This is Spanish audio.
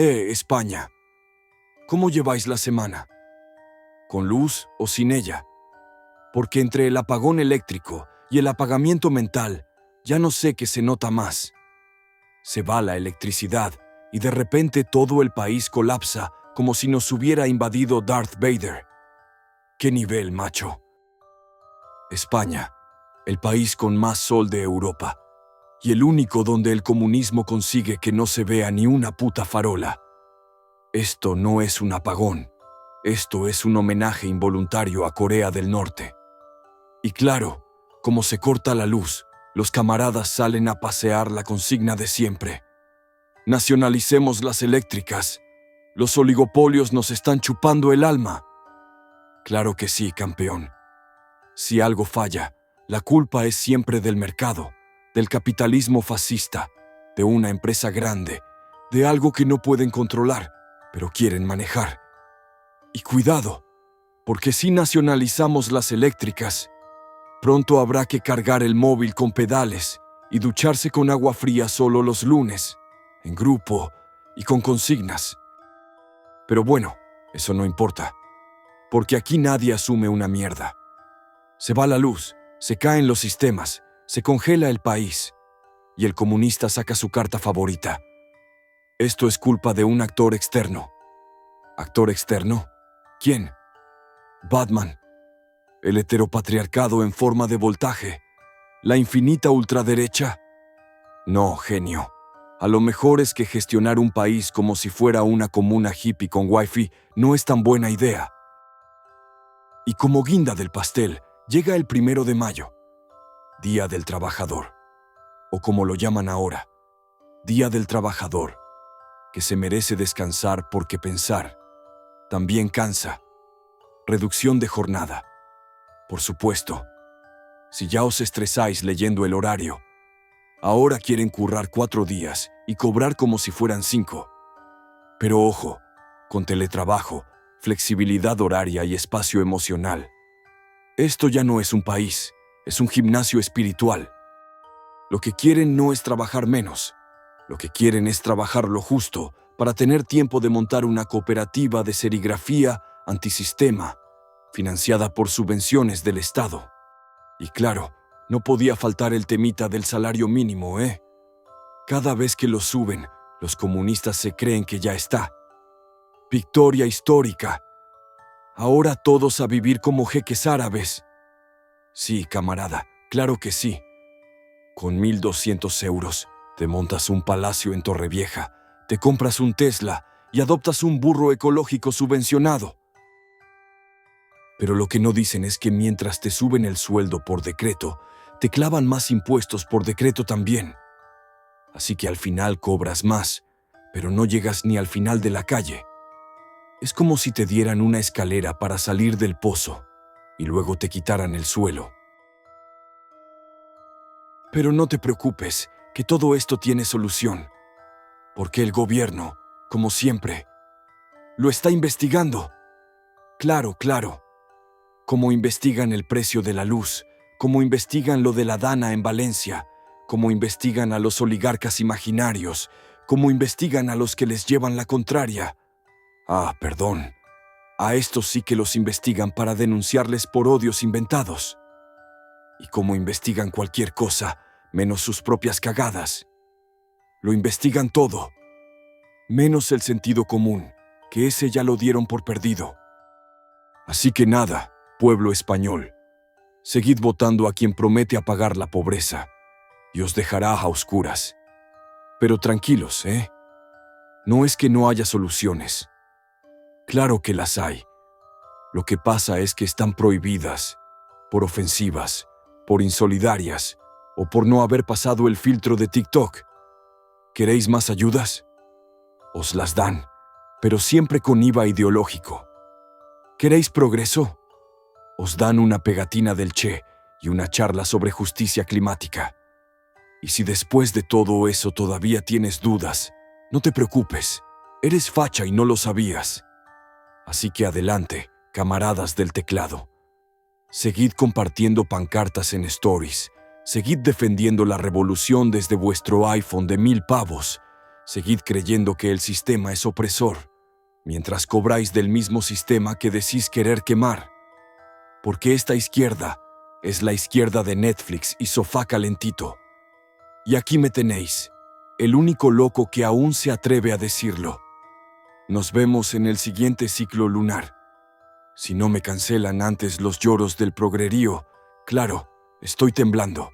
España, ¿cómo lleváis la semana? ¿Con luz o sin ella? Porque entre el apagón eléctrico y el apagamiento mental, ya no sé qué se nota más. Se va la electricidad y de repente todo el país colapsa como si nos hubiera invadido Darth Vader. ¿Qué nivel, macho? España, el país con más sol de Europa, y el único donde el comunismo consigue que no se vea ni una puta farola. Esto no es un apagón, esto es un homenaje involuntario a Corea del Norte. Y claro, como se corta la luz, los camaradas salen a pasear la consigna de siempre. Nacionalicemos las eléctricas. Los oligopolios nos están chupando el alma. Claro que sí, campeón. Si algo falla, la culpa es siempre del mercado, del capitalismo fascista, de una empresa grande, de algo que no pueden controlar, pero quieren manejar. Y cuidado, porque si nacionalizamos las eléctricas, pronto habrá que cargar el móvil con pedales y ducharse con agua fría solo los lunes, en grupo y con consignas. Pero bueno, eso no importa, porque aquí nadie asume una mierda. Se va la luz, se caen los sistemas, se congela el país, y el comunista saca su carta favorita. Esto es culpa de un actor externo. ¿Actor externo? ¿Quién? Batman. El heteropatriarcado en forma de voltaje. La infinita ultraderecha. No, genio. A lo mejor es que gestionar un país como si fuera una comuna hippie con wifi no es tan buena idea. Y como guinda del pastel, llega el 1 de mayo, Día del Trabajador, o como lo llaman ahora, Día del Trabajador, que se merece descansar porque pensar también cansa. Reducción de jornada. Por supuesto, si ya os estresáis leyendo el horario, ahora quieren currar 4 días y cobrar como si fueran 5. Pero ojo, con teletrabajo, flexibilidad horaria y espacio emocional. Esto ya no es un país, es un gimnasio espiritual. Lo que quieren no es trabajar menos, lo que quieren es trabajar lo justo para tener tiempo de montar una cooperativa de serigrafía antisistema, financiada por subvenciones del Estado. Y claro, no podía faltar el temita del salario mínimo, ¿eh? Cada vez que lo suben, los comunistas se creen que ya está. Victoria histórica. Ahora todos a vivir como jeques árabes. Sí, camarada, claro que sí. Con 1.200 euros, te montas un palacio en Torrevieja, te compras un Tesla y adoptas un burro ecológico subvencionado. Pero lo que no dicen es que mientras te suben el sueldo por decreto, te clavan más impuestos por decreto también. Así que al final cobras más, pero no llegas ni al final de la calle. Es como si te dieran una escalera para salir del pozo y luego te quitaran el suelo. Pero no te preocupes, que todo esto tiene solución, porque el gobierno, como siempre, lo está investigando. Claro, claro. Como investigan el precio de la luz, como investigan lo de la Dana en Valencia, como investigan a los oligarcas imaginarios, como investigan a los que les llevan la contraria. Ah, perdón. A estos sí que los investigan para denunciarles por odios inventados. Y como investigan cualquier cosa, menos sus propias cagadas. Lo investigan todo, menos el sentido común, que ese ya lo dieron por perdido. Así que nada, pueblo español, seguid votando a quien promete apagar la pobreza y os dejará a oscuras. Pero tranquilos, ¿eh? No es que no haya soluciones. Claro que las hay. Lo que pasa es que están prohibidas, por ofensivas, por insolidarias o por no haber pasado el filtro de TikTok. ¿Queréis más ayudas? Os las dan, pero siempre con IVA ideológico. ¿Queréis progreso? Os dan una pegatina del Che y una charla sobre justicia climática. Y si después de todo eso todavía tienes dudas, no te preocupes, eres facha y no lo sabías. Así que adelante, camaradas del teclado. Seguid compartiendo pancartas en stories, seguid defendiendo la revolución desde vuestro iPhone de 1000 pavos, Seguid creyendo que el sistema es opresor, mientras cobráis del mismo sistema que decís querer quemar. Porque esta izquierda es la izquierda de Netflix y sofá calentito. Y aquí me tenéis, el único loco que aún se atreve a decirlo. Nos vemos en el siguiente ciclo lunar. Si no me cancelan antes los lloros del progrerío, claro, estoy temblando.